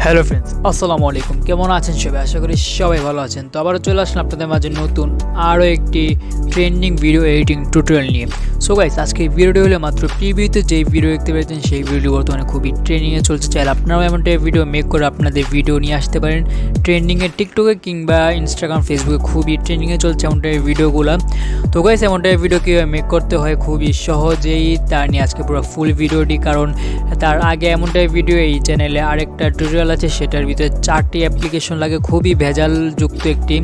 Hello friends, আসসালামু আলাইকুম। কেমন আছেন সবাই? আশা করি সবাই ভালো আছেন। তো আবারও চলে আসলাম আপনাদের মাঝে নতুন আরও একটি ট্রেন্ডিং ভিডিও এডিটিং টিউটোরিয়াল নিয়ে। সো গাইস, আজকে এই ভিডিওটি হলো মাত্র টিভিতে যেই ভিডিও দেখতে পেয়েছেন সেই ভিডিওটি বর্তমানে খুবই ট্রেন্ডিংয়ে চলছে। চাইলে আপনারাও এমন টাইপের ভিডিও মেক করে আপনাদের ভিডিও নিয়ে আসতে পারেন ট্রেন্ডিংয়ে। টিকটকে কিংবা ইনস্টাগ্রাম, ফেসবুকে খুবই ট্রেন্ডিংয়ে চলছে এমন টাইপের ভিডিওগুলো। তো গাইস, এমন টাইপের ভিডিও কীভাবে মেক করতে হয় খুবই সহজেই তার নিয়ে আজকে পুরো ফুল ভিডিওটি। কারণ তার আগে এমন টাইপের ভিডিও এই চ্যানেলে আরেকটা টিউটোরিয়াল আছে, সেটার ভিতরে 4টি অ্যাপ্লিকেশন লাগে, খুবই ভেজালযুক্ত একটি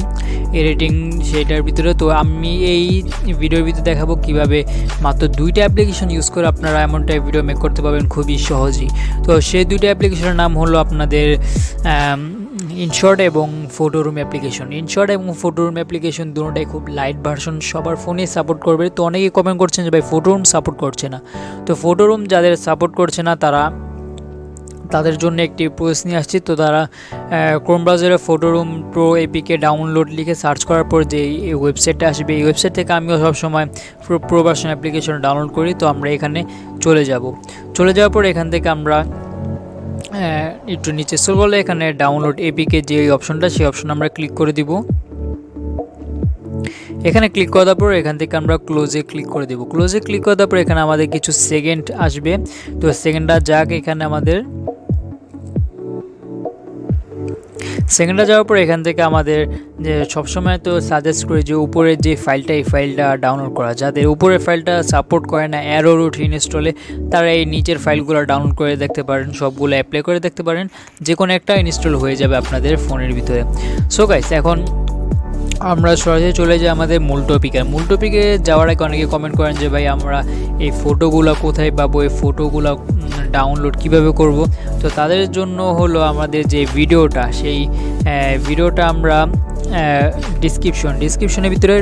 এডিটিং সেটার ভিতরে। তো আমি এই ভিডিওর ভিতরে দেখাবো কিভাবে মাত্র 2টা অ্যাপ্লিকেশন ইউজ করে আপনারা এমন টাইপ ভিডিও মেক করতে পারবেন খুবই সহজেই। তো সেই 2টা অ্যাপ্লিকেশনের নাম হলো আপনাদের ইনশর্ট এবং ফটোরুম অ্যাপ্লিকেশন। ইনশর্ট এবং ফটোরুম অ্যাপ্লিকেশন দুটোটাই খুব লাইট ভার্সন, সবার ফোনে সাপোর্ট করবে। তো অনেকেই কমেন্ট করছেন যে ভাই ফটোরুম সাপোর্ট করছে না। তো ফটোরুম যাদের সাপোর্ট করছে না তাদের জন্য একটি প্রসেস নিয়ে আসছি। তো তারা ক্রোম ব্রাউজারে ফটোরুম প্রো এপিকে ডাউনলোড লিখে সার্চ করার পর যে এই ওয়েবসাইটটা আসবে, এই ওয়েবসাইট থেকে আমিও সবসময় প্রো ভার্সন অ্যাপ্লিকেশন ডাউনলোড করি। তো আমরা এখানে চলে যাওয়ার পর এখান থেকে আমরা একটু নিচে স্ক্রল করলে এখানে ডাউনলোড এপিকে যে অপশনটা, সেই অপশন আমরা ক্লিক করে দিব। এখানে ক্লিক করার পর এখান থেকে আমরা ক্লোজে ক্লিক করে দেব। ক্লোজে ক্লিক করার পর এখানে আমাদের কিছু সেকেন্ড আসবে। তো সেকেন্ডটা যাক, এখানে আমাদের সেকেন্ডটা যাওয়ার পর এখান থেকে আমাদের যে সবসময় তো সাজেস্ট করি যে উপরের যে ফাইলটা, এই ফাইলটা ডাউনলোড করা। যাদের উপরের ফাইলটা সাপোর্ট করে না অ্যারো রুট ইনস্টলে, তারা এই নিচের ফাইলগুলো ডাউনলোড করে দেখতে পারেন, সবগুলো অ্যাপ্লাই করে দেখতে পারেন, যে কোনো একটা ইনস্টল হয়ে যাবে আপনাদের ফোনের ভিতরে। সো গাইস, এখন আমরা সরাসরি চলে যাই আমাদের মূল টপিকে যাওয়ার আগে অনেকে কমেন্ট করেন যে ভাই আমরা এই ফটোগুলো কোথায় পাবো, এই ফটোগুলো ডাউনলোড কিভাবে করব। তো তাদের জন্য হলো আমাদের যে ভিডিওটা, সেই ভিডিওটা আমরা ডিসক্রিপশনের ভিতরে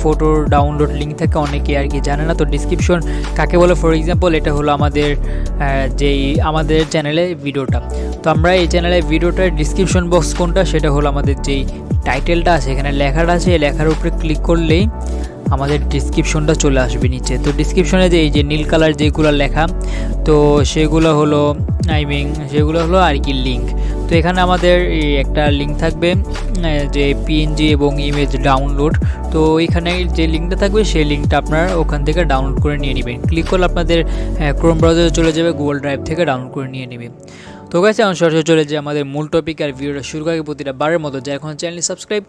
ফটোর ডাউনলোড লিঙ্ক থাকে, অনেকে আর কি জানে না। তো ডিসক্রিপশন কাকে বলে? ফর এক্সাম্পল, এটা হলো আমাদের চ্যানেলে ভিডিওটা। তো আমরা এই চ্যানেলে ভিডিওটার ডিসক্রিপশন বক্স কোনটা, সেটা হলো আমাদের যেই টাইটেলটা আছে, এখানে লেখাটা আছে, এই লেখার উপরে ক্লিক করলেই আমাদের ডিসক্রিপশনটা চলে আসবে নিচে। তো ডিসক্রিপশনে যে এই যে নীল কালার যেগুলো লেখা, তো সেগুলো হলো আর কি লিঙ্ক। তো এখানে আমাদের একটা লিঙ্ক থাকবে যে পিএনজি এবং ইমেজ ডাউনলোড। তো এখানে যে লিঙ্কটা থাকবে সেই লিঙ্কটা আপনারা ওখান থেকে ডাউনলোড করে নিয়ে নেবেন। ক্লিক করলে আপনাদের ক্রোম ব্রাউজারে চলে যাবে, গুগল ড্রাইভ থেকে ডাউনলোড করে নিয়ে নেবেন। তো গাইস, এখন সরাসরি চলে যায় আমাদের মূল টপিক। আর ভিডিওটা শুরু আগে প্রতিটা বারের মতো যারা এখন চ্যানেলটি সাবস্ক্রাইব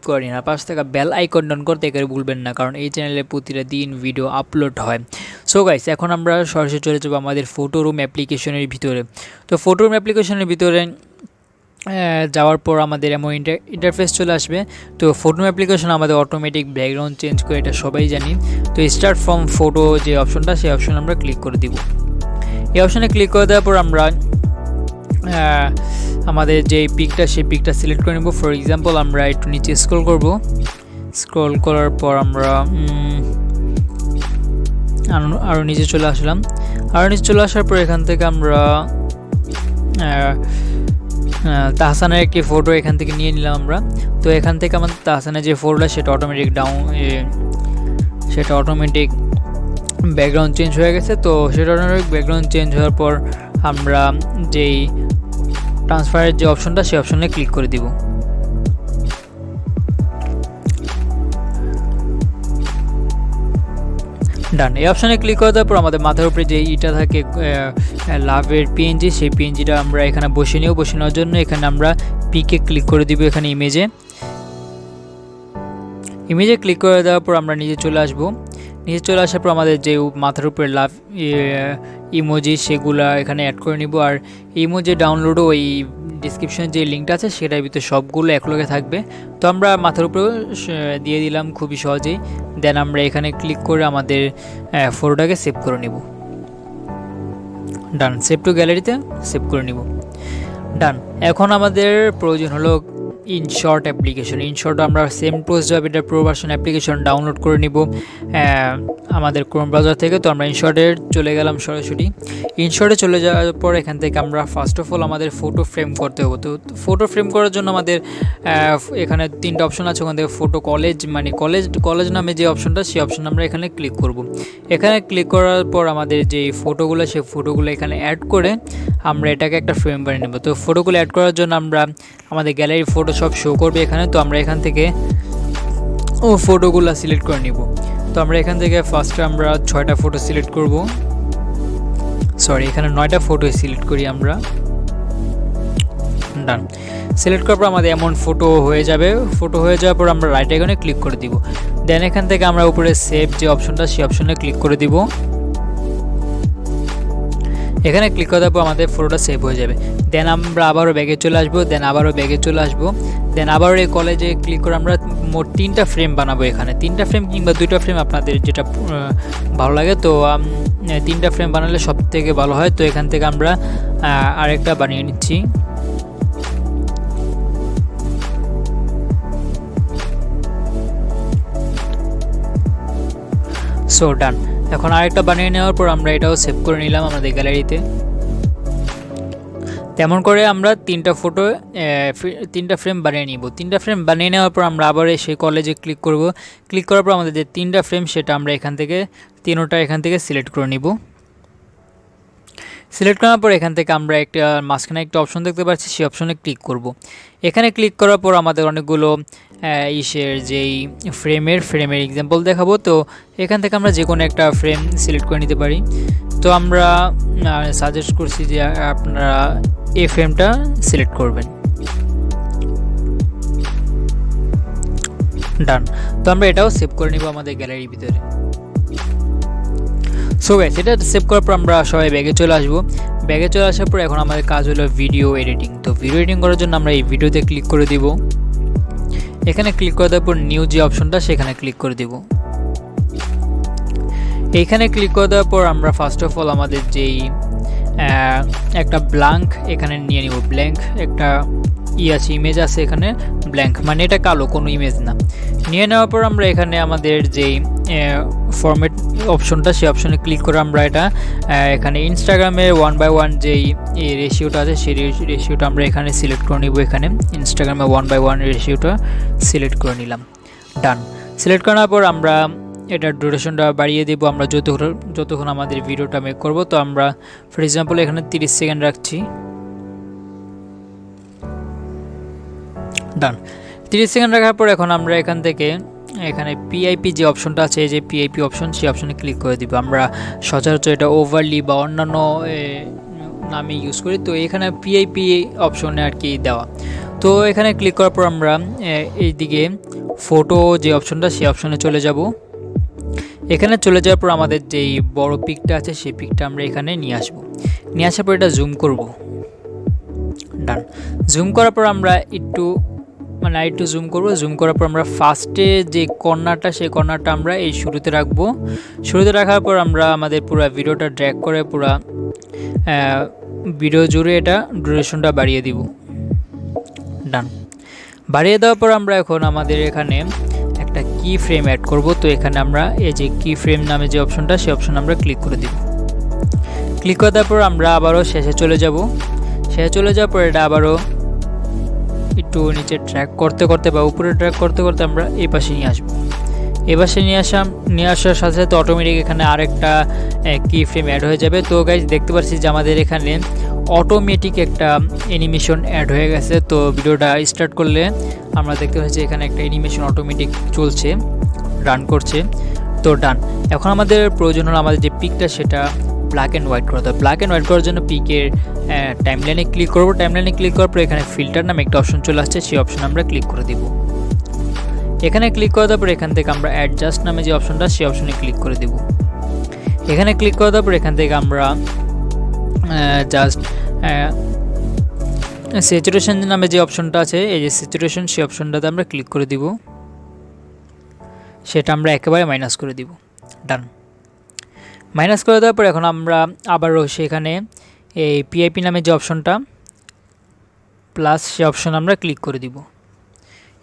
করেনি আর পাশে থাকা বেল আইকন অন করতে একেবারে ভুলবেন না, কারণ এই চ্যানেলে প্রতিটা দিন ভিডিও আপলোড হয়। সো গাইস, এখন আমরা সরাসরি চলে যাবো আমাদের ফটোরুম অ্যাপ্লিকেশনের ভিতরে। তো ফটোরুম অ্যাপ্লিকেশনের ভিতরে যাওয়ার পর আমাদের এমন ইন্টারফেস চলে আসবে। তো ফটোরুম অ্যাপ্লিকেশন আমাদের অটোমেটিক ব্যাকগ্রাউন্ড চেঞ্জ করে, এটা সবাই জানি। তো স্টার্ট ফ্রম ফটো যে অপশনটা, সেই অপশন আমরা ক্লিক করে দিব। এই অপশনে ক্লিক করে দেওয়ার পর আমরা আমাদের যে পিকটা, সেই পিকটা সিলেক্ট করে নেব। ফর এক্সাম্পল, আমরা একটু নিচে স্ক্রল করার পর আমরা আরও নিচে চলে আসলাম। আসার পর এখান থেকে আমরা তাহসানের একটি ফটো এখান থেকে নিয়ে নিলাম আমরা। তো এখান থেকে আমাদের তাহসানের যে ফটোটা, সেটা অটোমেটিক ব্যাকগ্রাউন্ড চেঞ্জ হয়ে গেছে। তো সেটা অটোমেটিক ব্যাকগ্রাউন্ড চেঞ্জ হওয়ার পর আমরা যেই ট্রান্সফারের যে অপশনটা, সেই অপশনে ক্লিক করে দিব। ডান। এই অপশনে ক্লিক করে দেওয়ার পর আমাদের মাথার উপরে যে ইটা থাকে লাভের পিএনজি, সেই পিএনজিটা আমরা এখানে বসে নেওয়ার জন্য এখানে আমরা পিকে ক্লিক করে দিব। এখানে ইমেজে ক্লিক করে দেওয়ার পর আমরা নিচে চলে আসার পর আমাদের যে মাথার উপরে লাভ ইমোজি, সেগুলো এখানে অ্যাড করে নিব। আর ইমোজি ডাউনলোডও ওই ডিসক্রিপশনে যে লিঙ্কটা আছে সেটার ভিতরে সবগুলো একলগে থাকবে। তো আমরা মাথার উপরেও দিয়ে দিলাম খুবই সহজেই। দেন আমরা এখানে ক্লিক করে আমাদের ফটোটাকে সেভ করে নিব। ডান। সেভ টু গ্যালারিতে সেভ করে নিব। ডান। এখন আমাদের প্রয়োজন হলো ইনশর্ট অ্যাপ্লিকেশন। ইনশর্ট আমরা সেম প্রসেসভাবে এটা প্রো ভার্সন অ্যাপ্লিকেশন ডাউনলোড করে নিব আমাদের ক্রোম ব্রাউজার থেকে। তো আমরা ইনশর্টে চলে গেলাম সরাসরি। ইনশর্টে চলে যাওয়ার পর এখান থেকে আমরা ফার্স্ট অফ অল আমাদের ফটো ফ্রেম করতে হবে। তো ফটো ফ্রেম করার জন্য আমাদের এখানে 3টা অপশন আছে। ওখান থেকে ফটো কলেজ, মানে কলেজ নামে যে অপশনটা, সেই অপশন আমরা এখানে ক্লিক করব। এখানে ক্লিক করার পর আমাদের যে ফটোগুলো, সেই ফটোগুলো এখানে অ্যাড করে আমরা এটাকে একটা ফ্রেম বানিয়ে নেব। তো ফটোগুলো অ্যাড করার জন্য আমরা আমাদের গ্যালারি ফটো সব শো করবে এখানে। তো আমরা এখান থেকে ফটোগুলো সিলেক্ট করে নিব। তো আমরা এখান থেকে ফার্স্টে আমরা 6টা ফটো সিলেক্ট করব, সরি এখানে 9টা ফটো সিলেক্ট করি আমরা। ডান। সিলেক্ট করার পর আমাদের এমন ফটো হয়ে যাবে। ফটো হয়ে যাওয়ার পর আমরা রাইট আইকনে ক্লিক করে দিব। দেন এখান থেকে আমরা উপরে সেভ যে অপশনটা, সেই অপশনে ক্লিক করে দিব। এখানে ক্লিক করার পর আমাদের ফটোটা সেভ হয়ে যাবে। দেন আমরা আবারও ব্যাগে চলে আসবো। দেন আবারও এই কলেজে ক্লিক করে আমরা মোট 3টা ফ্রেম বানাবো। এখানে 3টা ফ্রেম কিংবা 2টা ফ্রেম আপনাদের যেটা ভালো লাগে। তো 3টা ফ্রেম বানালে সব থেকে ভালো হয়। তো এখান থেকে আমরা আরেকটা বানিয়ে নিচ্ছি। সো ডান। এখন আরেকটা বানিয়ে নেওয়ার পর আমরা এটাও সেভ করে নিলাম আমাদের গ্যালারিতে। তেমন করে আমরা 3টা ফ্রেম বানিয়ে নিব। 3টা ফ্রেম বানিয়ে নেওয়ার পর আমরা আবার সেই কলেজে ক্লিক করব। ক্লিক করার পর আমাদের যে 3টা ফ্রেম, সেটা আমরা এখান থেকে 3টা এখান থেকে সিলেক্ট করে নিব। সিলেক্ট করার পর এখান থেকে আমরা একটা মাঝখানে একটা অপশন দেখতে পাচ্ছি, সেই অপশনে ক্লিক করব। এখানে ক্লিক করার পর আমাদের অনেকগুলো যেই ফ্রেমের এক্সাম্পল দেখাবো। তো এখান থেকে আমরা যে কোনো একটা ফ্রেম সিলেক্ট করে নিতে পারি। তো আমরা সাজেস্ট করছি যে আপনারা এই ফ্রেমটা সিলেক্ট করবেন। ডান। তো আমরা এটাও সেভ করে নিব আমাদের গ্যালারির ভিতরে। সো গাইস, এটা সেভ করার পর আমরা সবাই ব্যাগে চলে আসবো। ব্যাগে চলে আসার পর এখন আমাদের কাজ হলো ভিডিও এডিটিং। তো ভিডিও এডিটিং করার জন্য আমরা এই ভিডিওতে ক্লিক করে দিব। এখানে ক্লিক করে দেওয়ার পর নিউ যে অপশনটা, সেখানে ক্লিক করে দিব। এইখানে ক্লিক করে দেওয়ার পর আমরা ফার্স্ট অফ অল আমাদের যেই একটা ব্ল্যাঙ্ক এখানে নিয়ে নিব। ব্ল্যাঙ্ক একটা আছে, ইমেজ আছে এখানে ব্ল্যাঙ্ক, মানে এটা কালো, কোনো ইমেজ না। নিয়ে নেওয়ার পর আমরা এখানে আমাদের যেই ফরম্যাট অপশনটা, সেই অপশনে ক্লিক করে আমরা এটা এখানে ইনস্টাগ্রামের 1:1 যেই রেশিওটা আছে, সেই রেশিওটা আমরা এখানে সিলেক্ট করে নিব। এখানে ইনস্টাগ্রামে 1:1 রেশিওটা সিলেক্ট করে নিলাম। ডান। সিলেক্ট করার পর আমরা এটার ডিউরেশনটা বাড়িয়ে দেবো আমরা যতক্ষণ আমাদের ভিডিওটা মেক করব। তো আমরা ফর এক্সাম্পল এখানে 30 সেকেন্ড রাখছি। ডান। 30 সেকেন্ড রাখার পর এখন আমরা এখান থেকে এখানে পিআইপি যে অপশনটা আছে, এই যে পিআইপি অপশন, সেই অপশনে ক্লিক করে দিব। আমরা সচরাচর এটা ওভারলি বা অন্যান্য নামে ইউজ করি। তো এখানে পিআইপি অপশনে আর কি দেওয়া। তো এখানে ক্লিক করার পর আমরা এইদিকে ফটো যে অপশনটা, সেই অপশনে চলে যাব। এখানে চলে যাওয়ার পর আমাদের যেই বড় পিকটা আছে, সেই পিকটা আমরা এখানে নিয়ে আসব। নিয়ে আসার পর এটা জুম করব। ডান। জুম করার পর আমরা একটু জুম করব। জুম করার পর আমরা ফার্স্টে যে কর্নারটা, সেই কর্নারটা আমরা এই শুরুতে রাখবো। শুরুতে রাখার পর আমরা আমাদের পুরো ভিডিওটা ড্র্যাগ করে পুরো ভিডিও জুড়ে এটা ডিউরেশনটা বাড়িয়ে দিব। ডান। বাড়িয়ে দেওয়ার পর আমরা এখন আমাদের এখানে একটা কি ফ্রেম অ্যাড করব। তো এখানে আমরা এই যে কি ফ্রেম নামে যে অপশনটা, সেই অপশন আমরা ক্লিক করে দিব। ক্লিক করে দেওয়ার পর আমরা আবারও শেষে চলে যাব। শেষে চলে যাওয়ার পর এটা আবারও একটু নিচে ট্র্যাক করতে করতে বা উপরে ট্র্যাক করতে করতে আমরা এই পাশে নিয়ে আসবো। এই পাশে নিয়ে আসার সাথে সাথে অটোমেটিক এখানে আরেকটা কি ফ্রেম অ্যাড হয়ে যাবে। তো গাইজ দেখতে পাচ্ছি যে আমাদের এখানে অটোমেটিক একটা অ্যানিমেশন অ্যাড হয়ে গেছে। তো ভিডিওটা স্টার্ট করলে আমরা দেখতে পাচ্ছি এখানে একটা অ্যানিমেশন অটোমেটিক চলছে, রান করছে। তো ডান। এখন আমাদের প্রয়োজন হলো আমাদের যে পিকটা, সেটা ব্ল্যাক অ্যান্ড হোয়াইট করতে হবে। ব্ল্যাক অ্যান্ড হোয়াইট করার জন্য পিকের টাইমলাইনে ক্লিক করব। টাইমলাইনে ক্লিক করার পর এখানে ফিল্টার নামে একটা অপশন চলে আসছে, সেই অপশন আমরা ক্লিক করে দিব। এখানে ক্লিক করার পর এখান থেকে আমরা অ্যাডজাস্ট নামে যে অপশনটা, সেই অপশনে ক্লিক করে দিব। এখানে ক্লিক করার পর এখান থেকে আমরা জাস্ট স্যাচুরেশন নামে যে অপশনটা আছে, এই যে স্যাচুরেশন, সেই অপশনটাতে আমরা ক্লিক করে দিব। সেটা আমরা একেবারে মাইনাস করে দিব। ডান। মাইনাস করে দেওয়ার পর এখন আমরা আবারও সেখানে এই পিআইপি নামে যে অপশনটা প্লাস, সে অপশন আমরা ক্লিক করে দিব।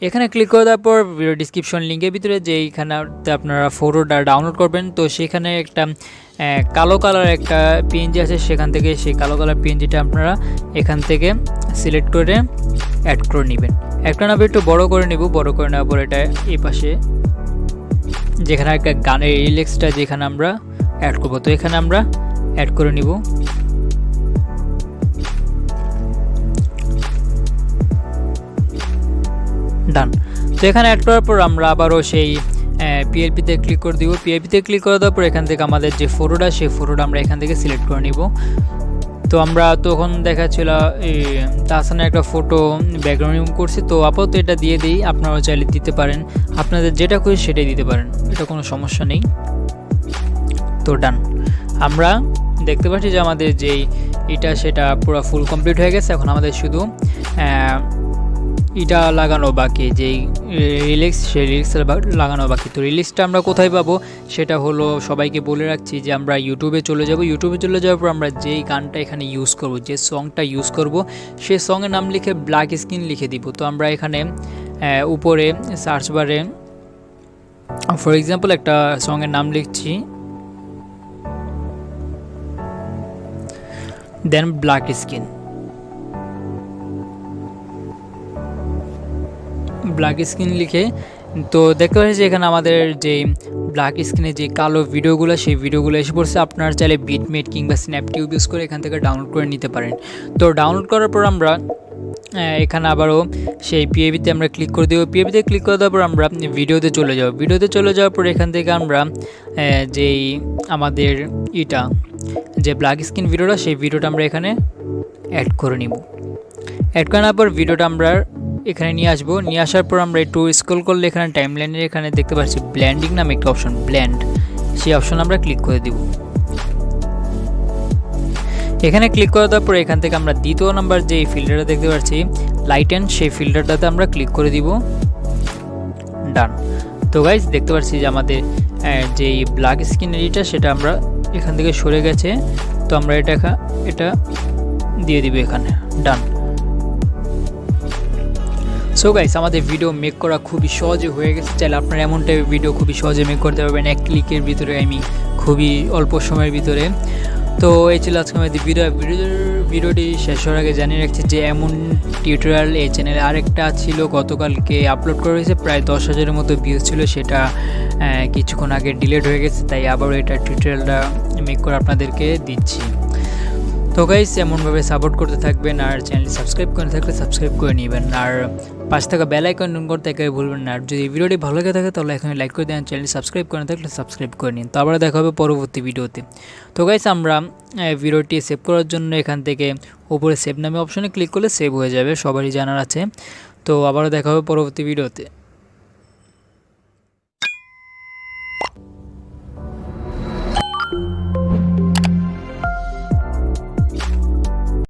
এখানে ক্লিক করে দেওয়ার পর ভিডিও ডিসক্রিপশন লিঙ্কের ভিতরে যেইখানে আপনারা ফটোটা ডাউনলোড করবেন, তো সেখানে একটা কালো কালার একটা পিএনজি আছে, সেখান থেকে সেই কালো কালার পিএনজিটা আপনারা এখান থেকে সিলেক্ট করে অ্যাড করে নেবেন। একটা নামে একটু বড় করে নেব, বড় করে নেওয়ার পর এটা এই পাশে যেখানে একটা গানের রিলেক্সটা যেখানে আমরা অ্যাড করব, তো এখানে আমরা অ্যাড করে নিব। ডান। তো এখানে অ্যাড করার পর আমরা আবারও সেই পিএলপিতে ক্লিক করে দিব। পিএলপিতে ক্লিক করে দেওয়ার পর এখান থেকে আমাদের যে ফটোটা, সেই ফটোটা আমরা এখান থেকে সিলেক্ট করে নিব। তো আমরা তখন দেখাচ্ছিল তাহসানের একটা ফটো ব্যাকগ্রাউন্ড রিমুভ করছি, তো আপাতত এটা দিয়ে দিই। আপনারাও চাইলে দিতে পারেন, আপনাদের যেটা খুশি সেটাই দিতে পারেন, এটা কোনো সমস্যা নেই। তো ডান। আমরা দেখতে পাচ্ছি যে আমাদের যেই এটা সেটা পুরো ফুল কমপ্লিট হয়ে গেছে। এখন আমাদের শুধু এটা লাগানো বাকি, যেই রিলিক্স সেই রিলিক্স লাগানো বাকি। তো রিলিক্সটা আমরা কোথায় পাবো সেটা হলো, সবাইকে বলে রাখছি যে আমরা ইউটিউবে চলে যাব। ইউটিউবে চলে যাওয়ার পর আমরা যেই গানটা এখানে ইউজ করব, যে সংটা ইউজ করব, সেই সঙের নাম লিখে ব্ল্যাক স্ক্রিন লিখে দিব। তো আমরা এখানে উপরে সার্চ বারে ফর এক্সাম্পল একটা সঙের নাম লিখছি, দেন ব্ল্যাক স্ক্রিন, ব্ল্যাক স্ক্রিন লিখে। তো দেখতে পাচ্ছি যে এখানে আমাদের যে ব্ল্যাক স্ক্রিনে যে কালো ভিডিওগুলো, সেই ভিডিওগুলো এসে পড়ছে। আপনারা চাইলে বিটমেট কিংবা স্ন্যাপটিউব ইউজ করে এখান থেকে ডাউনলোড করে নিতে পারেন। তো ডাউনলোড করার পর আমরা এখানে আবারও সেই পিএবিতে আমরা ক্লিক করে দেবো। পিএবিতে ক্লিক করে দেওয়ার পর আমরা ভিডিওতে চলে যাব। ভিডিওতে চলে যাওয়ার পর এখান থেকে আমরা যেই আমাদের এটা যে ব্ল্যাক স্ক্রিন ভিডিওটা, সেই ভিডিওটা আমরা এখানে অ্যাড করে নিব। অ্যাড করার পর ভিডিওটা আমরা এখানে নিয়ে আসবো। নিয়ে আসার পর আমরা একটু স্ক্রল করলে এখানে টাইমলাইনের এখানে দেখতে পাচ্ছি ব্ল্যান্ডিং নামে একটা অপশন, ব্ল্যান্ড, সেই অপশন আমরা ক্লিক করে দিব। এখানে ক্লিক করে দেওয়ার পর এখান থেকে আমরা দ্বিতীয় নাম্বার যে ফিল্টারটা দেখতে পাচ্ছি লাইটেন, সেই ফিল্টারটাতে আমরা ক্লিক করে দিব। ডান। তো গাইজ দেখতে পাচ্ছি যে আমাদের যেই ব্ল্যাক স্ক্রিন এডিটটা সেটা আমরা এখান থেকে সরে গেছে। তো আমরা এটা দিয়ে দিব এখানে। ডান। সো গাইস আমাদের ভিডিও মেক করা খুবই সহজে হয়ে গেছে। চাইলে আপনারা এমন টাইপের ভিডিও খুবই সহজে মেক করতে পারবেন এক ক্লিকের ভিতরে, খুবই অল্প সময়ের ভিতরে। তো এই ছিল আজকে আমাদের ভিডিওটি শেষ হওয়ার আগে জানিয়ে রাখছি যে এমন টিউটোরিয়াল এই চ্যানেলে আরেকটা ছিল, গতকালকে আপলোড করা হয়েছে, প্রায় 10,000-এর মতো ভিউজ ছিল। সেটা কিছুক্ষণ আগে ডিলিট হয়ে গেছে, তাই আবারও এটা টিউটোরিয়ালটা মেক করে আপনাদেরকে দিচ্ছি। তো গাইস এমনভাবে সাপোর্ট করতে থাকবেন, আর চ্যানেলটি সাবস্ক্রাইব করে থাকলে সাবস্ক্রাইব করে নেবেন, আর পাশে থাকা বেল আইকন অন করতে একেবারে ভুলবেন না। আর যদি ভিডিওটি ভালো লেগে থাকে তাহলে এখানে লাইক করে দেন, চ্যানেলটি সাবস্ক্রাইব করে থাকলে সাবস্ক্রাইব করে নিন। তো আবার দেখা হবে পরবর্তী ভিডিওতে। তো গাইস আমরা ভিডিওটি সেভ করার জন্য এখান থেকে উপরে সেভ নামে অপশনে ক্লিক করলে সেভ হয়ে যাবে, সবারই জানার আছে। তো আবারও দেখা হবে পরবর্তী ভিডিওতে।